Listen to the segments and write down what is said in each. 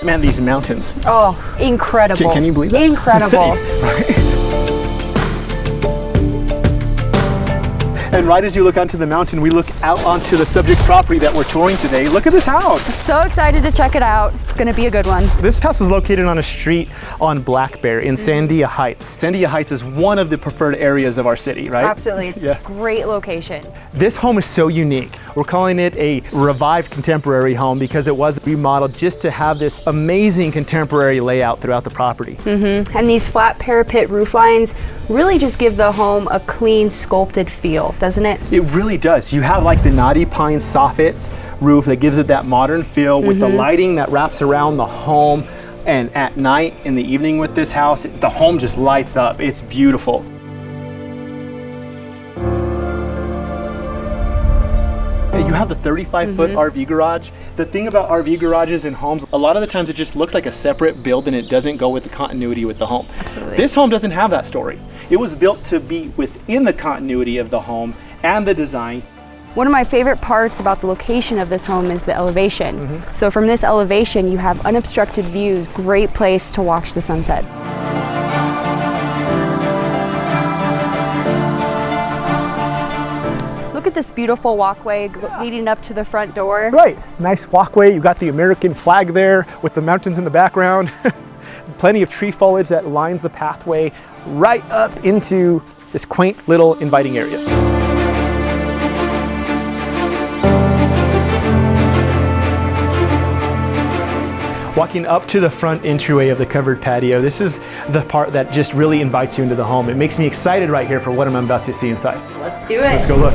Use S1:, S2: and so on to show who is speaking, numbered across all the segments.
S1: Man, these mountains.
S2: Oh, incredible.
S1: Can you believe that?
S2: Incredible.
S1: And right as you look onto the mountain, we look out onto the subject property that we're touring today. Look at this house.
S2: So excited to check it out. It's gonna be a good one.
S1: This house is located on a street on Blackberry in Sandia Heights. Sandia Heights is one of the preferred areas of our city, right?
S2: Absolutely, it's a great location.
S1: This home is so unique. We're calling it a revived contemporary home because it was remodeled just to have this amazing contemporary layout throughout the property.
S2: And these flat parapet roof lines really just give the home a clean, sculpted feel, doesn't it?
S1: It really does. You have like the knotty pine soffit roof that gives it that modern feel with the lighting that wraps around the home. And at night, in the evening with this house, the home just lights up. It's beautiful. You have the 35-foot RV garage. The thing about RV garages and homes, a lot of the times it just looks like a separate build and it doesn't go with the continuity with the home.
S2: Absolutely.
S1: This home doesn't have that story. It was built to be within the continuity of the home and the design.
S2: One of my favorite parts about the location of this home is the elevation. So from this elevation, you have unobstructed views. Great place to watch the sunset. Look at this beautiful walkway leading up to the front door.
S1: Right, nice walkway. You got the American flag there with the mountains in the background. Plenty of tree foliage that lines the pathway right up into this quaint little inviting area. Walking up to the front entryway of the covered patio, this is the part that just really invites you into the home. It makes me excited right here for what I'm about to see inside.
S2: Let's do it.
S1: Let's go look.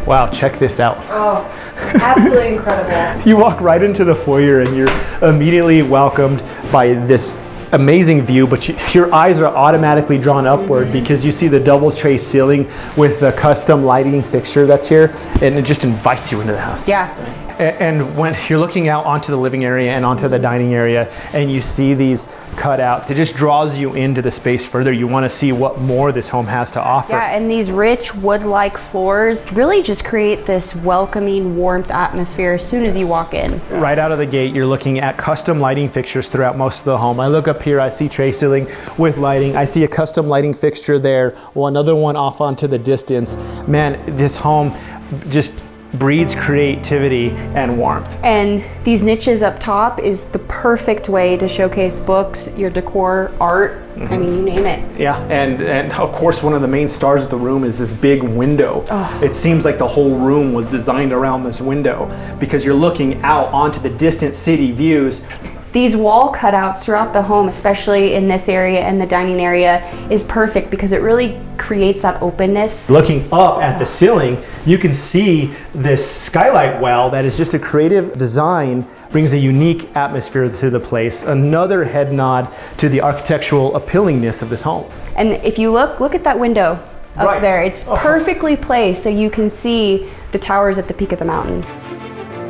S1: Wow, check this out.
S2: Oh, absolutely incredible.
S1: You walk right into the foyer and you're immediately welcomed by this amazing view, but your eyes are automatically drawn upward because you see the double tray ceiling with the custom lighting fixture that's here, and it just invites you into the house.
S2: Yeah.
S1: And when you're looking out onto the living area and onto the dining area and you see these cutouts, it just draws you into the space further. You want to see what more this home has to offer.
S2: Yeah, and these rich wood-like floors really just create this welcoming, warmth atmosphere as soon as you walk in.
S1: Right out of the gate, you're looking at custom lighting fixtures throughout most of the home. I look up here, I see tray ceiling with lighting. I see a custom lighting fixture there. Well, another one off onto the distance. Man, this home just breeds creativity and warmth.
S2: And these niches up top is the perfect way to showcase books, your decor, art, I mean, you name it.
S1: Yeah, and of course one of the main stars of the room is this big window. It seems like the whole room was designed around this window because you're looking out onto the distant city views.
S2: These wall cutouts throughout the home, especially in this area and the dining area, is perfect because it really creates that openness.
S1: Looking up at the ceiling, you can see this skylight well that is just a creative design, brings a unique atmosphere to the place. Another head nod to the architectural appealingness of this home.
S2: And if you look at that window up there. It's perfectly placed so you can see the towers at the peak of the mountain.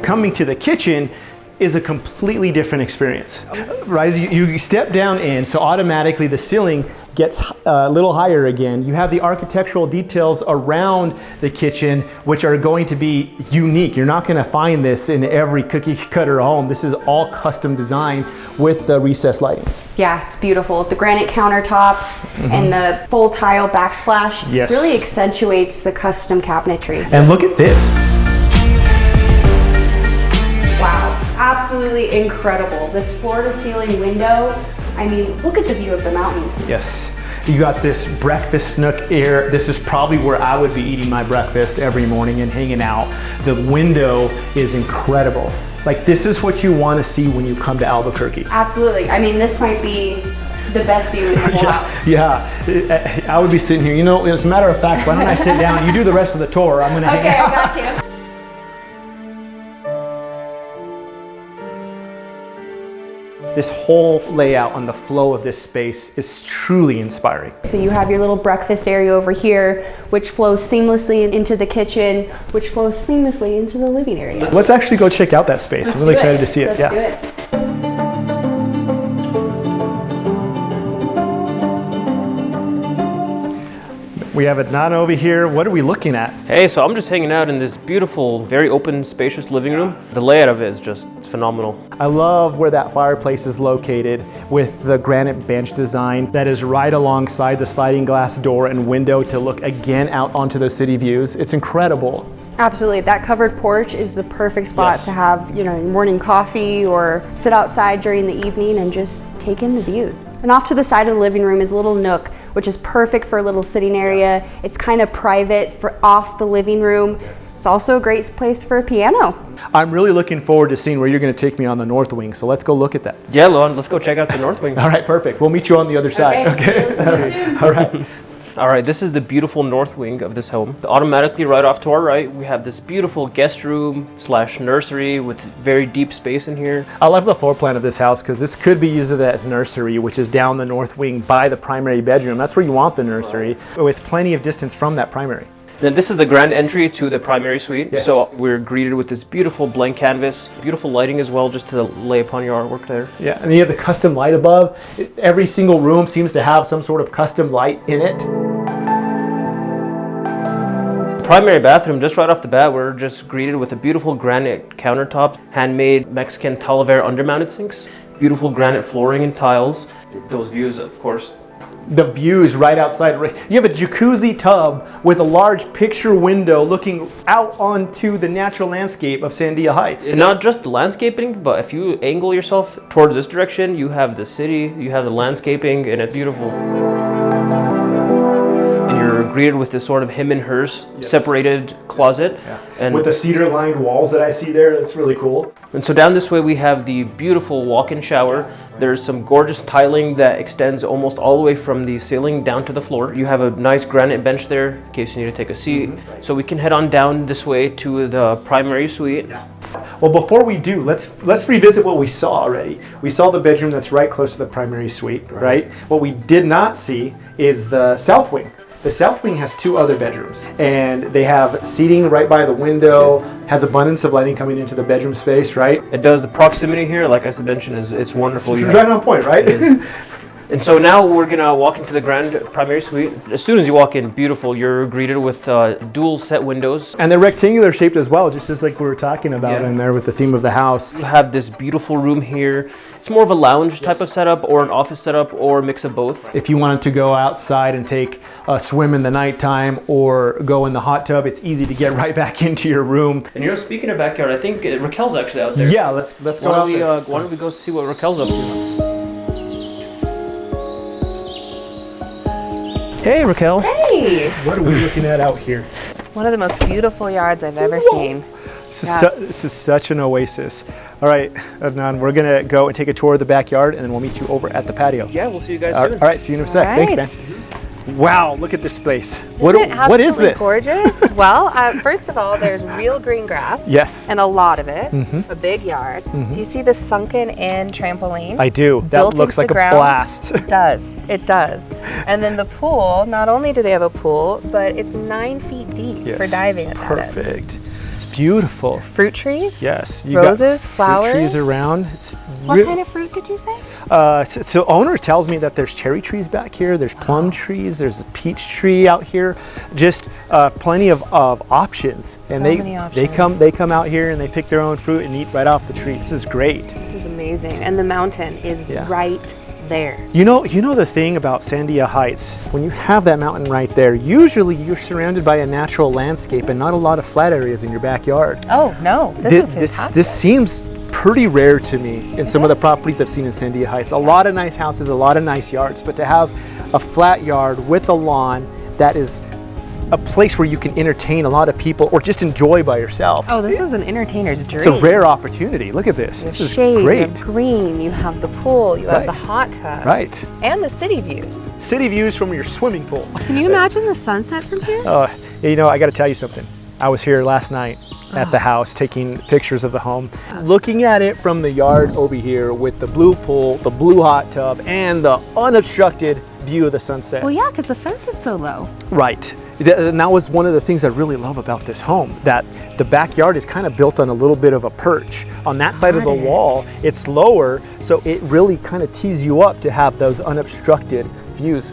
S1: Coming to the kitchen is a completely different experience. Right, you step down in, so automatically the ceiling gets a little higher again. You have the architectural details around the kitchen, which are going to be unique. You're not gonna find this in every cookie cutter home. This is all custom designed with the recessed lighting.
S2: Yeah, it's beautiful. The granite countertops and the full tile backsplash really accentuates the custom cabinetry.
S1: And look at this.
S2: Wow, absolutely incredible. This floor to ceiling window, I mean, look at the view of the mountains.
S1: Yes, you got this breakfast nook here. This is probably where I would be eating my breakfast every morning and hanging out. The window is incredible. Like, this is what you want to see when you come to Albuquerque.
S2: Absolutely. I mean, this might be the best view in the whole house.
S1: Yeah, I would be sitting here. You know, as a matter of fact, why don't I sit down? You do the rest of the tour. I'm gonna hang out.
S2: Okay, I got you.
S1: This whole layout on the flow of this space is truly inspiring.
S2: So you have your little breakfast area over here, which flows seamlessly into the kitchen, which flows seamlessly into the living area.
S1: Let's actually go check out that space. I'm really excited to see it.
S2: Let's do it.
S1: We have Adnan over here. What are we looking at?
S3: Hey, so I'm just hanging out in this beautiful, very open, spacious living room. The layout of it is just phenomenal.
S1: I love where that fireplace is located with the granite bench design that is right alongside the sliding glass door and window to look again out onto those city views. It's incredible.
S2: Absolutely, that covered porch is the perfect spot to have, you know, morning coffee or sit outside during the evening and just take in the views. And off to the side of the living room is a little nook, which is perfect for a little sitting area. It's kind of private for off the living room. It's also a great place for a piano.
S1: I'm really looking forward to seeing where you're going to take me on the north wing, so let's go look at that.
S3: Yeah, Lon, let's go check out the north wing.
S1: All right, perfect. We'll meet you on the other side.
S2: Okay. See you soon.
S1: All right.
S3: All right, this is the beautiful north wing of this home. Automatically right off to our right, we have this beautiful guest room / nursery with very deep space in here.
S1: I love the floor plan of this house because this could be used as nursery, which is down the north wing by the primary bedroom. That's where you want the nursery, with plenty of distance from that primary.
S3: Then this is the grand entry to the primary suite.
S1: Yes.
S3: So we're greeted with this beautiful blank canvas, beautiful lighting as well, just to lay upon your artwork there.
S1: Yeah, and you have the custom light above. Every single room seems to have some sort of custom light in it.
S3: Primary bathroom, just right off the bat, we're just greeted with a beautiful granite countertop, handmade Mexican Talavera undermounted sinks, beautiful granite flooring and tiles. Those views, of course.
S1: The views right outside. You have a jacuzzi tub with a large picture window looking out onto the natural landscape of Sandia Heights.
S3: And not just the landscaping, but if you angle yourself towards this direction, you have the city, you have the landscaping, and it's beautiful. Greeted with this sort of him and hers separated closet.
S1: Yeah.
S3: And
S1: with the cedar lined walls that I see there, that's really cool.
S3: And so down this way we have the beautiful walk-in shower. There's some gorgeous tiling that extends almost all the way from the ceiling down to the floor. You have a nice granite bench there in case you need to take a seat. So we can head on down this way to the primary suite.
S1: Well, before we do, let's revisit what we saw already. We saw the bedroom that's right close to the primary suite, right? What we did not see is the south wing. The south wing has 2 other bedrooms, and they have seating right by the window, has abundance of lighting coming into the bedroom space, right?
S3: It does. The proximity here, like I mentioned, it's wonderful.
S1: It's right on point, right?
S3: And so now we're gonna walk into the grand primary suite. As soon as you walk in, beautiful, you're greeted with dual set windows.
S1: And they're rectangular shaped as well, just as like we were talking about in there with the theme of the house.
S3: You have this beautiful room here. It's more of a lounge type of setup or an office setup or a mix of both.
S1: If you wanted to go outside and take a swim in the nighttime or go in the hot tub, it's easy to get right back into your room.
S3: And you know, speaking of backyard, I think Raquel's actually out there.
S1: Yeah, let's go out there.
S3: Why don't we go see what Raquel's up to? Hey, Raquel.
S4: Hey!
S1: What are we looking at out here?
S4: One of the most beautiful yards I've ever seen.
S1: This is such an oasis. All right, Adnan, we're gonna go and take a tour of the backyard, and then we'll meet you over at the patio.
S3: Yeah, we'll see you guys soon.
S1: All right, see you in a sec.
S4: All right.
S1: Thanks, man. Wow, look at this space.
S4: Isn't it
S1: What is
S4: absolutely
S1: this?
S4: gorgeous? Well, first of all, there's real green grass.
S1: Yes.
S4: And a lot of it. A big yard. Do you see the sunken in trampoline?
S1: I do. That
S4: Built
S1: looks
S4: into
S1: like
S4: the
S1: a
S4: ground?
S1: blast.
S4: It does. It does. And then the pool, not only do they have a pool, but it's 9 feet deep for diving at it.
S1: Perfect. It's beautiful.
S4: Fruit trees?
S1: Yes.
S4: Roses,
S1: got
S4: flowers.
S1: Fruit trees around.
S4: What kind of fruit did you say?
S1: So owner tells me that there's cherry trees back here. There's plum trees. There's a peach tree out here. Just plenty of options. And
S4: So many options.
S1: they come out here and they pick their own fruit and eat right off the tree. This is great.
S4: This is amazing. And the mountain is right there.
S1: You know the thing about Sandia Heights, when you have that mountain right there, usually you're surrounded by a natural landscape and not a lot of flat areas in your backyard.
S4: Oh no, this is fantastic.
S1: This seems pretty rare to me in some of the properties I've seen in Sandia Heights. A lot of nice houses, a lot of nice yards, but to have a flat yard with a lawn that is a place where you can entertain a lot of people or just enjoy by yourself.
S4: Oh, this is an entertainer's dream.
S1: It's a rare opportunity. Look at this.
S4: You have
S1: This is
S4: shade,
S1: great.
S4: You have green, you have the pool, you have
S1: Right.
S4: the hot tub.
S1: Right.
S4: And the city views.
S1: City views from your swimming pool.
S4: Can you imagine the sunset from here?
S1: You know, I got to tell you something. I was here last night at the house taking pictures of the home, looking at it from the yard over here with the blue pool, the blue hot tub, and the unobstructed view of the sunset.
S4: Well, yeah, because the fence is so low.
S1: Right. And that was one of the things I really love about this home, that the backyard is kind of built on a little bit of a perch. On that side of the wall, it's lower, so it really kind of tees you up to have those unobstructed views.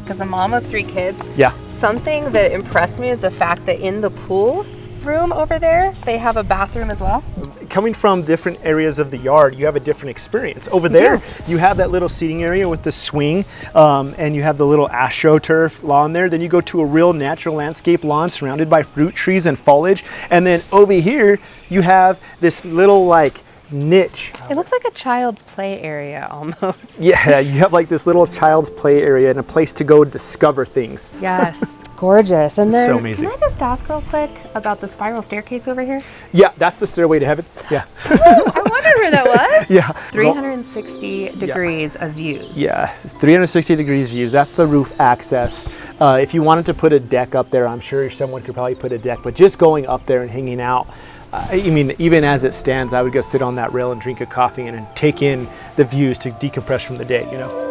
S4: because a mom of 3 kids,
S1: Yeah.
S4: something that impressed me is the fact that in the pool room over there, they have a bathroom as well.
S1: Coming from different areas of the yard, you have a different experience. Over there, you have that little seating area with the swing, and you have the little AstroTurf lawn there. Then you go to a real natural landscape lawn surrounded by fruit trees and foliage. And then over here, you have this little like niche.
S4: It looks like a child's play area almost.
S1: Yeah, you have like this little child's play area and a place to go discover things.
S4: Yes. Gorgeous. And then,
S1: So amazing.
S4: can I just ask real quick about the spiral staircase over here?
S1: Yeah, that's the stairway to heaven. Yeah.
S4: I wondered where that was.
S1: Yeah.
S4: 360 degrees of views.
S1: Yeah, 360 degrees views. That's the roof access. If you wanted to put a deck up there, I'm sure someone could probably put a deck, but just going up there and hanging out, I mean, even as it stands, I would go sit on that rail and drink a coffee and take in the views to decompress from the day, you know?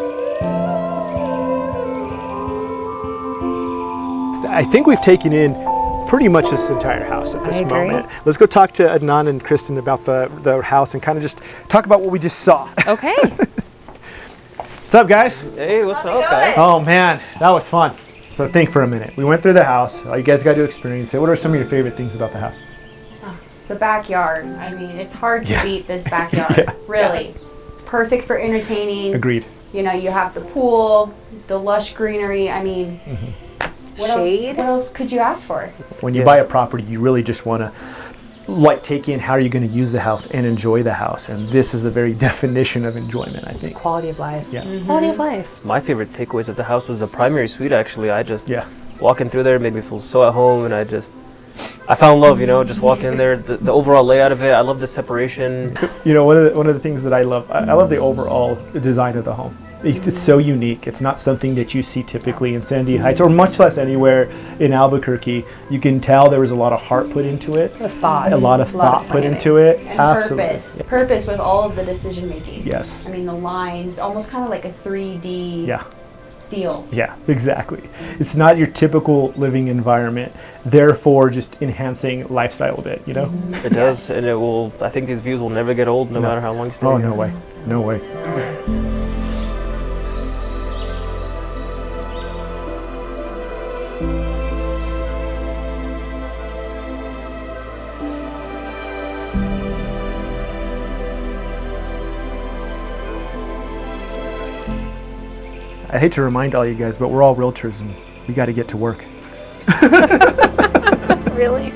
S1: I think we've taken in pretty much this entire house at this moment. Let's go talk to Adnan and Kristen about the house and kind of just talk about what we just saw.
S4: Okay.
S1: What's up, guys?
S3: Hey, what's up, guys?
S1: Oh man, that was fun. So think for a minute. We went through the house. You guys got to experience it. What are some of your favorite things about the house?
S2: The backyard. I mean, it's hard to beat this backyard. Really. It's perfect for entertaining.
S1: Agreed.
S2: You know, you have the pool, the lush greenery. I mean, what else could you ask for?
S1: When you buy a property, you really just want to like take in how are you going to use the house and enjoy the house. And this is the very definition of enjoyment, I think.
S4: Quality of life.
S1: Yeah.
S4: Quality of life.
S3: My favorite takeaways of the house was the primary suite, actually. I just, walking through there made me feel so at home, and I fell in love, you know, just walking in there. The overall layout of it, I love the separation.
S1: You know, one of the things that I love the overall design of the home. It's so unique. It's not something that you see typically in Sandia Heights, or much less anywhere in Albuquerque. You can tell there was a lot of heart put into it.
S2: A thought.
S1: A lot of thought put into it.
S2: And
S1: Absolutely.
S2: purpose. Purpose with all of the decision making.
S1: Yes.
S2: I mean, the lines, almost kind of like a 3D feel.
S1: Yeah, exactly. It's not your typical living environment, therefore just enhancing lifestyle a bit, you know?
S3: It does, and it will, I think these views will never get old no matter how long you stay.
S1: Oh,
S3: here.
S1: no way. No way. I hate to remind all you guys, but we're all realtors and we got to get to work.
S4: Really?